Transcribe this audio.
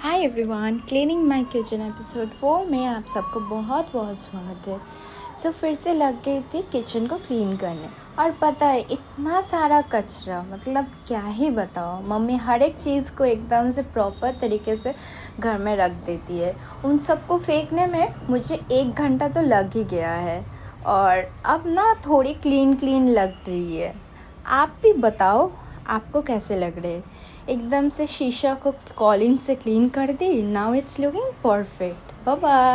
Hi everyone, cleaning my kitchen episode 4 में आप सबको बहुत बहुत स्वागत है। फिर से लग गई थी किचन को क्लीन करने। और पता है इतना सारा कचरा, मतलब क्या ही बताओ। मम्मी हर एक चीज़ को एकदम से प्रॉपर तरीके से घर में रख देती है। उन सबको फेंकने में मुझे 1 घंटा तो लग ही गया है। और अब ना थोड़ी क्लीन क्लीन लग रही है। आप भी बताओ, आपको कैसे लग रहे? एकदम से शीशा को कॉलिन से क्लीन कर दी। Now it's looking perfect. Bye bye.